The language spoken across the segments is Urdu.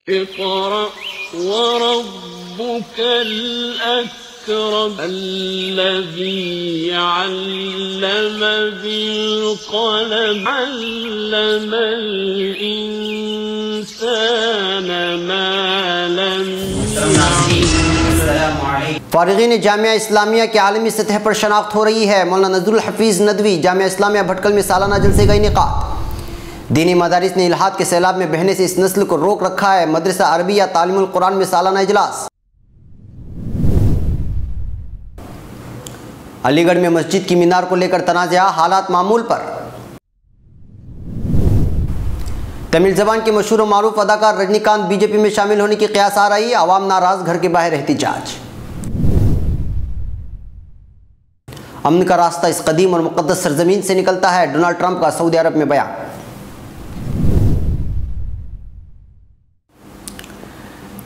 اقرأ وربك الأكرم الذي علم بالقلم علم الإنسان ما لم يعلم. فارغین جامعہ اسلامیہ کے عالمی سطح پر شناخت ہو رہی ہے. مولانا نذر الحفیظ ندوی جامعہ اسلامیہ بھٹکل میں سالانہ جلسے کا انعقاد. دینی مدارس نے الحاد کے سیلاب میں بہنے سے اس نسل کو روک رکھا ہے. مدرسہ عربیہ تعلیم القرآن میں سالانہ اجلاس. علی گڑھ میں مسجد کی مینار کو لے کر تنازعہ، حالات معمول پر. تمل زبان کے مشہور و معروف اداکار رجنی کانت بی جے پی میں شامل ہونے کی قیاس آ رہی. عوام ناراض، گھر کے باہر احتجاج. امن کا راستہ اس قدیم اور مقدس سرزمین سے نکلتا ہے، ڈونلڈ ٹرمپ کا سعودی عرب میں بیان.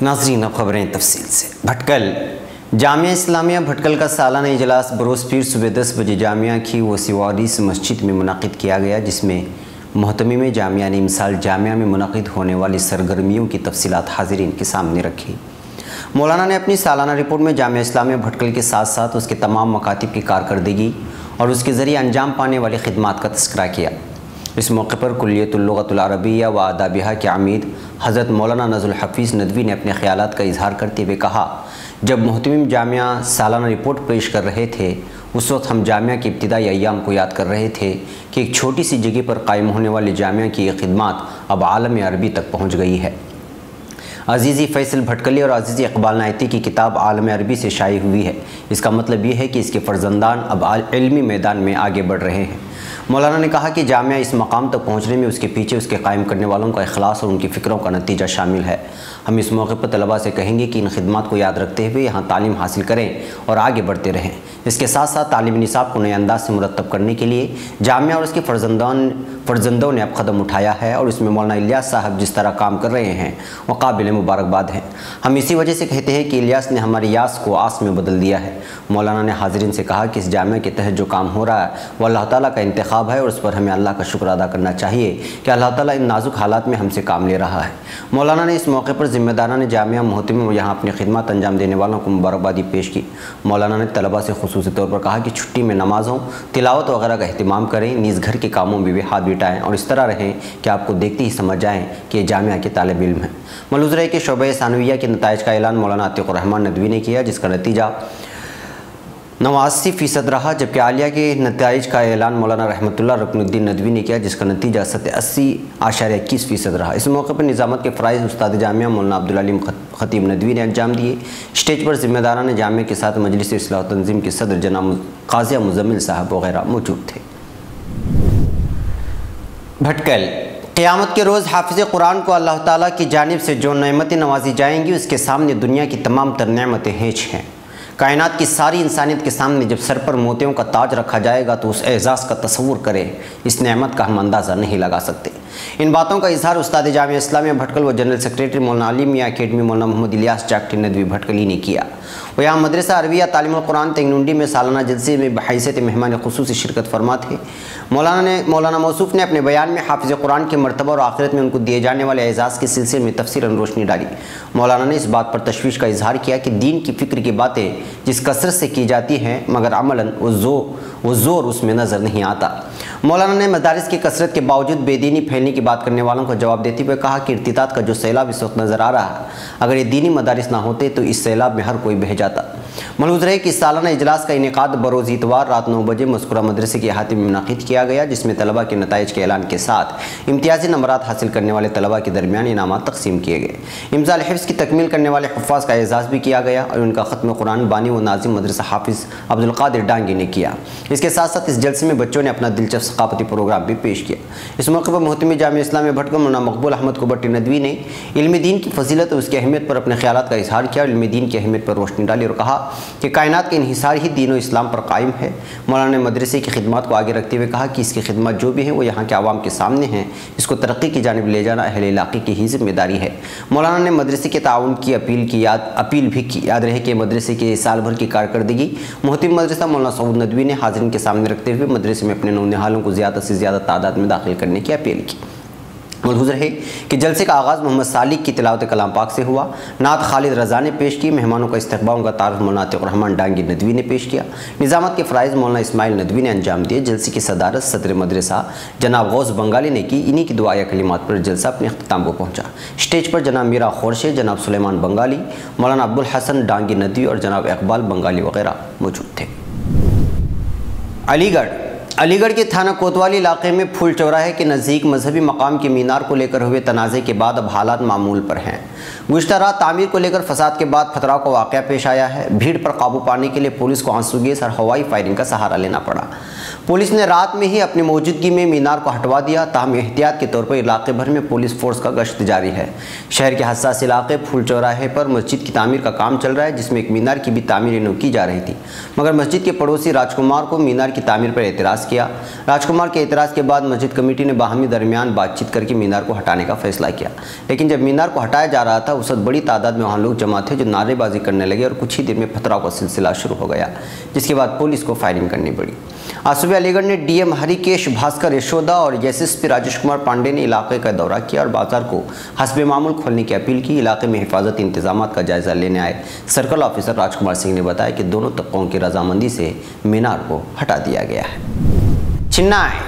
ناظرین اب خبریں تفصیل سے. بھٹکل جامعہ اسلامیہ بھٹکل کا سالانہ اجلاس بروز پیر صبح 10 بجے جامعہ کی وسیوادیس مسجد میں منعقد کیا گیا، جس میں محتمم جامعہ نے مثال جامعہ میں منعقد ہونے والی سرگرمیوں کی تفصیلات حاضرین کے سامنے رکھی. مولانا نے اپنی سالانہ رپورٹ میں جامعہ اسلامیہ بھٹکل کے ساتھ ساتھ اس کے تمام مکاتب کی کارکردگی اور اس کے ذریعے انجام پانے والی خدمات کا تذکرہ کیا. اس موقع پر کلیت اللغۃ العربیہ و آدابہ کے عمید حضرت مولانا نذر الحفیظ ندوی نے اپنے خیالات کا اظہار کرتے ہوئے کہا، جب محتمم جامعہ سالانہ رپورٹ پیش کر رہے تھے اس وقت ہم جامعہ کے ابتدائی ایام کو یاد کر رہے تھے کہ ایک چھوٹی سی جگہ پر قائم ہونے والے جامعہ کی یہ خدمات اب عالم عربی تک پہنچ گئی ہے. عزیزی فیصل بھٹکلی اور عزیزی اقبال نایتی کی کتاب عالم عربی سے شائع ہوئی ہے. اس کا مطلب یہ ہے کہ اس کے فرزندان اب علمی میدان میں آگے بڑھ رہے ہیں. مولانا نے کہا کہ جامعہ اس مقام تک پہنچنے میں اس کے پیچھے اس کے قائم کرنے والوں کا اخلاص اور ان کی فکروں کا نتیجہ شامل ہے. ہم اس موقع پر طلباء سے کہیں گے کہ ان خدمات کو یاد رکھتے ہوئے یہاں تعلیم حاصل کریں اور آگے بڑھتے رہیں. اس کے ساتھ ساتھ تعلیمی نصاب کو نئے انداز سے مرتب کرنے کے لیے جامعہ اور اس کے فرزندوں نے اب قدم اٹھایا ہے اور اس میں مولانا الیاس صاحب جس طرح کام کر رہے ہیں وہ قابل مبارکباد ہیں. ہم اسی وجہ سے کہتے ہیں کہ الیاس نے ہماری یاس کو آس میں بدل دیا ہے. مولانا نے حاضرین سے کہا کہ اس جامعہ کے تحت جو کام ہو رہا ہے وہ اللہ تعالیٰ کا انتخاب ہے اور اس پر ہمیں اللہ کا شکر ادا کرنا چاہیے کہ اللہ تعالیٰ ان نازک حالات میں ہم سے کام لے رہا ہے. مولانا نے اس موقع پر ذمہ داران جامعہ محتمم اور یہاں اپنی خدمات انجام دینے والوں کو مبارکبادی پیش کی. مولانا نے طلباء سے خصوصی طور پر کہا کہ چھٹی میں نمازوں، تلاوت وغیرہ کا اہتمام کریں، نیز گھر کے کاموں میں بھی ہاتھ بٹائیں اور اس طرح رہیں کہ آپ کو دیکھتے ہی سمجھ جائیں کہ یہ جامعہ کے طالب علم ہیں. ملحوظ رہے کہ شعبہ ثانویہ کے نتائج کا اعلان مولانا عتیق الرحمن ندوی نے کیا، جس کا نتیجہ 89% رہا، جبکہ عالیہ کے نتائج کا اعلان مولانا رحمۃ اللہ رکن الدین ندوی نے کیا، جس کا نتیجہ 87.21% رہا. اس موقع پر نظامت کے فرائض استاد جامعہ مولانا عبدالعلیم خطیب ندوی نے انجام دیے. اسٹیج پر ذمہ داران جامعہ کے ساتھ مجلس اصلاح و تنظیم کے صدر جناب قاضیہ مزمل صاحب وغیرہ موجود تھے. بھٹکل قیامت کے روز حافظ قرآن کو اللہ تعالیٰ کی جانب سے جو نعمتیں نوازی جائیں گی اس کے سامنے دنیا کی تمام تر نعمتیں ہیچ ہیں. کائنات کی ساری انسانیت کے سامنے جب سر پر موتیوں کا تاج رکھا جائے گا تو اس اعزاز کا تصور کریں، اس نعمت کا ہم اندازہ نہیں لگا سکتے. ان باتوں کا اظہار استاد جامعہ اسلامیہ بھٹکل و جنرل سیکریٹری مولانا عالمیہ اکیڈمی مولانا محمد الیاس جاکٹی ندوی بھٹکلی نے کیا. وہ یہاں مدرسہ عربیہ تعلیم القرآن تنگنونڈی میں سالانہ جلسے میں بحیثیت مہمان خصوصی شرکت فرما تھے. مولانا موصوف نے اپنے بیان میں حافظ قرآن کے مرتبہ اور آخرت میں ان کو دیے جانے والے اعزاز کے سلسلے میں تفصیلاً روشنی ڈالی. مولانا نے اس بات پر تشویش کا اظہار کیا کہ دین کی فکر کی باتیں جس کثرت سے کی جاتی ہیں مگر عملاً وہ زور اس میں نظر نہیں آتا. مولانا نے مدارس کی کثرت کے باوجود بے دینی پھیلنے کی بات کرنے والوں کو جواب دیتے ہوئے کہا کہ ارتداد کا جو سیلاب اس وقت نظر آ رہا ہے، اگر یہ دینی مدارس نہ ہوتے تو اس سیلاب میں ہر کوئی بہہ جاتا. ملحوظ رہے کہ اس سالانہ اجلاس کا انعقاد بروز اتوار رات 9 بجے مذکورہ مدرسے کے احاطے میں منعقد کیا گیا، جس میں طلباء کے نتائج کے اعلان کے ساتھ امتیازی نمبرات حاصل کرنے والے طلباء کے درمیان انعامات تقسیم کیے گئے. امضاء الحفظ کی تکمیل کرنے والے حفاظ کا اعزاز بھی کیا گیا اور ان کا ختم قرآن بانی و ناظم مدرسہ حافظ عبدالقادر ڈانگی نے کیا. اس کے ساتھ ساتھ اس جلسے میں بچوں نے اپنا دلچسپ ثقافتی پروگرام بھی پیش کیا. اس موقع پر محتمم جامعہ اسلامیہ بھٹکل مولانا مقبول احمد کوبٹی ندوی نے علم دین کی فضیلت اور اس کی اہمیت پر اپنے خیالات کا اظہار کیا اور علم دین کی اہمیت پر روشنی ڈالی اور کہا کہ کائنات کا انحصار ہی دین و اسلام پر قائم ہے. مولانا نے مدرسے کی خدمات کو آگے رکھتے ہوئے کہا کہ اس کی خدمات جو بھی ہیں وہ یہاں کے عوام کے سامنے ہیں، اس کو ترقی کی جانب لے جانا اہل علاقے کی ہی ذمہ داری ہے. مولانا نے مدرسے کے تعاون کی اپیل بھی کی. یاد رہے کہ مدرسے کے سال بھر کی کارکردگی محتمم مدرسہ مولانا سعود ندوی نے حاضرین کے سامنے رکھتے ہوئے مدرسے میں اپنے نونہالوں کو زیادہ سے زیادہ تعداد میں داخل کرنے کی اپیل کی. ملحوظ رہے کہ جلسے کا آغاز محمد سالک کی تلاوت کلام پاک سے ہوا۔ نعت خالد رضا نے پیش کی۔ مہمانوں کا استقبال کا تعارف مولانا عتیق الرحمن ڈانگی ندوی نے پیش کیا۔ نظامت کے فرائض مولانا اسماعیل ندوی نے انجام دیے۔ جلسے کی صدارت صدر مدرسہ جناب غوث بنگالی نے کی۔ انہی کی دعائیہ کلمات پر جلسہ اپنے اختتام کو پہنچا۔ اسٹیج پر جناب میرا خورشے، جناب سلیمان بنگالی، مولانا عبدالحسن ڈانگی ندوی اور جناب اقبال بنگالی وغیرہ موجود تھے۔ علی گڑھ کے تھانہ کوتوالی علاقے میں پھول چوراہے کے نزدیک مذہبی مقام کے مینار کو لے کر ہوئے تنازع کے بعد اب حالات معمول پر ہیں۔ گزشتہ رات تعمیر کو لے کر فساد کے بعد پتھراؤ کا واقعہ پیش آیا ہے۔ بھیڑ پر قابو پانے کے لیے پولیس کو آنسو گیس اور ہوائی فائرنگ کا سہارا لینا پڑا۔ پولیس نے رات میں ہی اپنی موجودگی میں مینار کو ہٹوا دیا، تاہم احتیاط کے طور پر علاقے بھر میں پولیس فورس کا گشت جاری ہے۔ شہر کے حساس علاقے پھول چوراہے پر مسجد کی تعمیر کا کام چل رہا ہے، جس میں ایک مینار کی بھی تعمیر نو کی جا رہی تھی، مگر مسجد کے پڑوسی راج کمار کو مینار کی تعمیر پر اعتراض کیا۔ راج کمار کے اعتراض کے بعد مسجد کمیٹی نے باہمی درمیان بات چیت کر کے مینار کو ہٹانے کا فیصلہ کیا، لیکن جب مینار کو ہٹایا جا رہا تھا اس وقت بڑی تعداد میں وہاں لوگ جمع تھے جو نعرے بازی کرنے لگے اور کچھ ہی دیر میں پتھراؤ کا سلسلہ شروع ہو گیا، جس کے بعد پولیس کو فائرنگ کرنی پڑی۔ آج صبح علی گڑھ نے ڈی ایم ہریکیش بھاسکر یشودا اور S S P Rajesh Kumar Pandey نے علاقے کا دورہ کیا اور بازار کو حسب معمول کھولنے کی اپیل کی۔ علاقے میں حفاظتی انتظامات کا جائزہ لینے آئے سرکل آفیسر راج کمار سنگھ نے بتایا کہ دونوں طبقوں کی رضامندی سے مینار کو ہٹا دیا گیا ہے۔ چنئی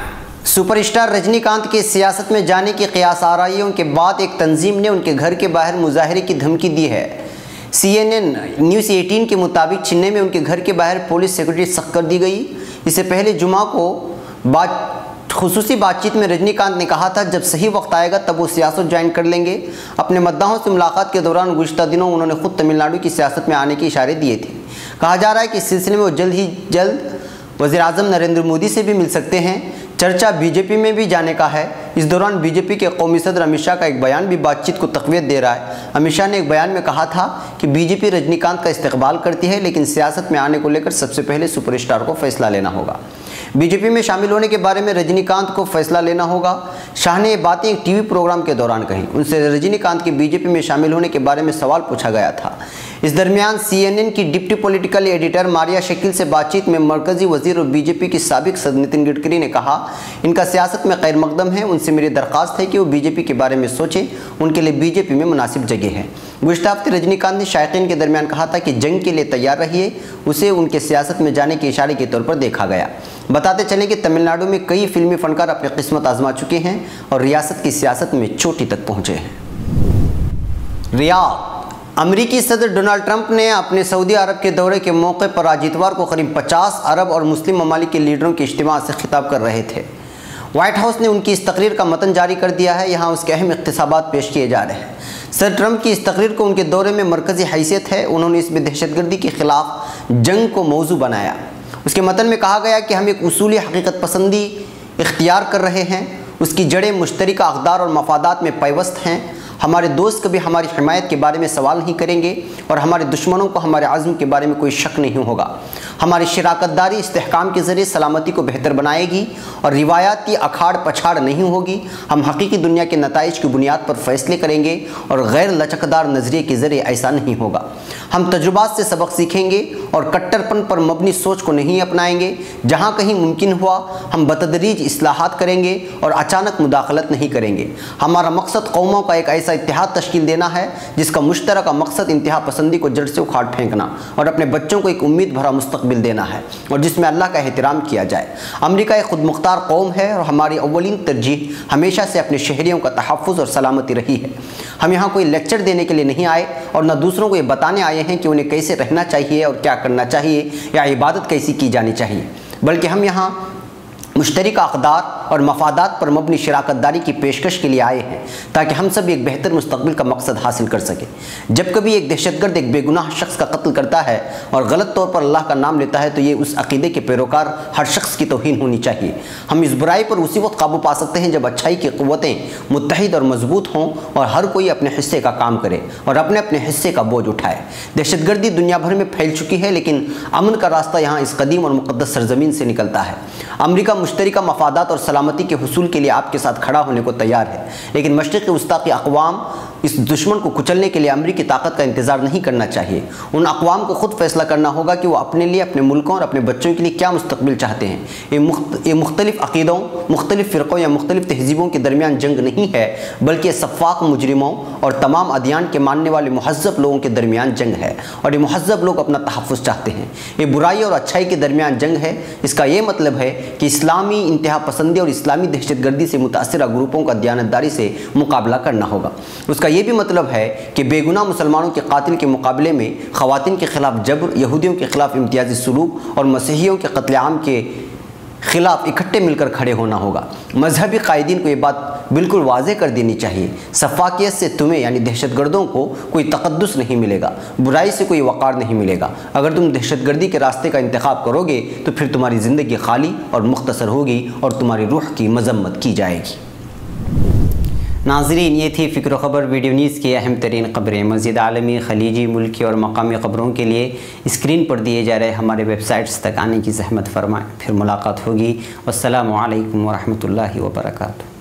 سپر اسٹار رجنی کانت کے سیاست میں جانے کی قیاس آرائیوں کے بعد ایک تنظیم نے ان کے گھر کے باہر مظاہرے کی دھمکی دی ہے۔ CNN نیوز 18 کے مطابق چنئی میں ان کے گھر کے باہر پولیس سیکورٹی سخت کر دی گئی۔ اس سے پہلے جمعہ کو خصوصی بات چیت میں رجنی کانت نے کہا تھا جب صحیح وقت آئے گا تب وہ سیاست جوائن کر لیں گے۔ اپنے مداحوں سے ملاقات کے دوران گزشتہ دنوں انہوں نے خود تمل ناڈو کی سیاست میں آنے کے اشارے دیے تھے۔ کہا جا رہا ہے کہ اس سلسلے میں وہ جلد ہی وزیر اعظم نریندر مودی سے بھی مل سکتے ہیں۔ چرچا بی جے پی میں بھی جانے کا ہے۔ اس دوران بی جے پی کے قومی صدر امت شاہ کا ایک بیان بھی بات چیت کو تقویت دے رہا ہے۔ امت شاہ نے ایک بیان میں کہا تھا کہ بی جے پی رجنی کانت کا استقبال کرتی ہے، لیکن سیاست میں آنے کو لے کر سب سے پہلے سپر اسٹار کو فیصلہ لینا ہوگا۔ بی جے پی میں شامل ہونے کے بارے میں رجنی کانت کو فیصلہ لینا ہوگا۔ شاہ نے یہ باتیں ایک ٹی وی پروگرام کے دوران کہیں۔ ان سے رجنی کانت کے بی جے پی میں شامل ہونے کے بارے میں سوال پوچھا گیا تھا۔ اس درمیان CNN کی ڈپٹی پولیٹیکل ایڈیٹر ماریا شکیل سے بات چیت میں مرکزی وزیر اور بی جے پی کے سابق صدر نتن گڈکری نے کہا ان کا سیاست میں خیر مقدم ہے، ان سے میری درخواست ہے کہ وہ بی جے پی کے بارے میں سوچیں، ان کے لیے بی جے پی میں مناسب جگہ ہے۔ گزشتہ ہفتے رجنی کانت نے شائقین کے درمیان کہا تھا کہ جنگ کے لیے تیار رہیے، اسے ان کے سیاست میں جانے کے اشارے کے طور پر دیکھا گیا۔ بتاتے چلیں کہ تمل ناڈو میں کئی فلمی فنکار اپنی قسمت آزما چکے ہیں اور ریاست کی سیاست میں چوٹی تک پہنچے ہیں۔ ریاض امریکی صدر ڈونلڈ ٹرمپ نے اپنے سعودی عرب کے دورے کے موقع پر آج اتوار کو قریب 50 عرب اور مسلم ممالک کے لیڈروں کے اجتماع سے خطاب کر رہے تھے۔ وائٹ ہاؤس نے ان کی اس تقریر کا متن جاری کر دیا ہے، یہاں اس کے اہم اقتباسات پیش کیے جا رہے ہیں۔ صدر ٹرمپ کی اس تقریر کو ان کے دورے میں مرکزی حیثیت ہے۔ انہوں نے اس میں دہشت گردی کے خلاف جنگ کو موضوع بنایا۔ اس کے متن میں کہا گیا کہ ہم ایک اصولی حقیقت پسندی اختیار کر رہے ہیں، اس کی جڑیں مشترکہ اقدار اور مفادات میں پیوست ہیں۔ ہمارے دوست کبھی ہماری حمایت کے بارے میں سوال نہیں کریں گے اور ہمارے دشمنوں کو ہمارے عزم کے بارے میں کوئی شک نہیں ہوگا۔ ہماری شراکت داری استحکام کے ذریعے سلامتی کو بہتر بنائے گی اور روایاتی اکھاڑ پچھاڑ نہیں ہوگی۔ ہم حقیقی دنیا کے نتائج کی بنیاد پر فیصلے کریں گے اور غیر لچکدار نظریے کے ذریعے ایسا نہیں ہوگا۔ ہم تجربات سے سبق سیکھیں گے اور کٹر پن پر مبنی سوچ کو نہیں اپنائیں گے۔ جہاں کہیں ممکن ہوا ہم بتدریج اصلاحات کریں گے اور اچانک مداخلت نہیں کریں گے۔ ہمارا مقصد قوموں کا ایک ایسا اتحاد تشکیل دینا ہے جس کا مشترکہ مقصد انتہا پسندی کو جڑ سے اکھاڑ پھینکنا اور اپنے بچوں کو ایک امید بھرا مستقبل دینا ہے اور جس میں اللہ کا احترام کیا جائے۔ امریکہ ایک خود مختار قوم ہے اور ہماری اولین ترجیح ہمیشہ سے اپنے شہریوں کا تحفظ اور سلامتی رہی ہے۔ ہم یہاں کوئی لیکچر دینے کے لیے نہیں آئے اور نہ دوسروں کو یہ بتانے آئے ہیں کہ انہیں کیسے رہنا چاہیے اور کیا کرنا چاہیے یا عبادت کیسی کی جانی چاہیے، بلکہ ہم یہاں مشترکہ اقدار اور مفادات پر مبنی شراکت داری کی پیشکش کے لیے آئے ہیں تاکہ ہم سب ایک بہتر مستقبل کا مقصد حاصل کر سکیں۔ جب کبھی ایک دہشت گرد ایک بے گناہ شخص کا قتل کرتا ہے اور غلط طور پر اللہ کا نام لیتا ہے تو یہ اس عقیدے کے پیروکار ہر شخص کی توہین ہونی چاہیے۔ ہم اس برائی پر اسی وقت قابو پا سکتے ہیں جب اچھائی کی قوتیں متحد اور مضبوط ہوں اور ہر کوئی اپنے حصے کا کام کرے اور اپنے اپنے حصے کا بوجھ اٹھائے۔ دہشت گردی دنیا بھر میں پھیل چکی ہے لیکن امن کا راستہ یہاں اس قدیم اور مقدس سرزمین سے نکلتا ہے۔ امریکہ مشترکہ مفادات اور سلامتی کے حصول کے لیے آپ کے ساتھ کھڑا ہونے کو تیار ہے، لیکن مشرق وسطی کی اقوام اس دشمن کو کچلنے کے لیے امریکی طاقت کا انتظار نہیں کرنا چاہیے۔ ان اقوام کو خود فیصلہ کرنا ہوگا کہ وہ اپنے لیے، اپنے ملکوں اور اپنے بچوں کے لیے کیا مستقبل چاہتے ہیں۔ یہ مختلف عقیدوں، مختلف فرقوں یا مختلف تہذیبوں کے درمیان جنگ نہیں ہے، بلکہ سفاک مجرموں اور تمام ادیان کے ماننے والے مہذب لوگوں کے درمیان جنگ ہے، اور یہ مہذب لوگ اپنا تحفظ چاہتے ہیں۔ یہ برائی اور اچھائی کے درمیان جنگ ہے۔ اس کا یہ مطلب ہے کہ اسلامی انتہا پسندی اور اسلامی دہشت گردی سے متاثرہ گروپوں کا دیانتداری سے مقابلہ کرنا ہوگا۔ اس کا یہ بھی مطلب ہے کہ بے گناہ مسلمانوں کے قاتل کے مقابلے میں خواتین کے خلاف جبر، یہودیوں کے خلاف امتیازی سلوک اور مسیحیوں کے قتل عام کے خلاف اکٹھے مل کر کھڑے ہونا ہوگا۔ مذہبی قائدین کو یہ بات بالکل واضح کر دینی چاہیے، سفاکیت سے تمہیں یعنی دہشت گردوں کو کوئی تقدس نہیں ملے گا، برائی سے کوئی وقار نہیں ملے گا۔ اگر تم دہشت گردی کے راستے کا انتخاب کرو گے تو پھر تمہاری زندگی خالی اور مختصر ہوگی اور تمہاری روح کی مذمت کی جائے گی۔ ناظرین، یہ تھی فکر و خبر ویڈیو نیوز کی اہم ترین خبریں۔ مزید عالمی، خلیجی، ملکی اور مقامی خبروں کے لیے اسکرین پر دیے جا رہے ہمارے ویب سائٹس تک آنے کی زحمت فرمائیں۔ پھر ملاقات ہوگی۔ والسلام علیکم ورحمۃ اللہ وبرکاتہ۔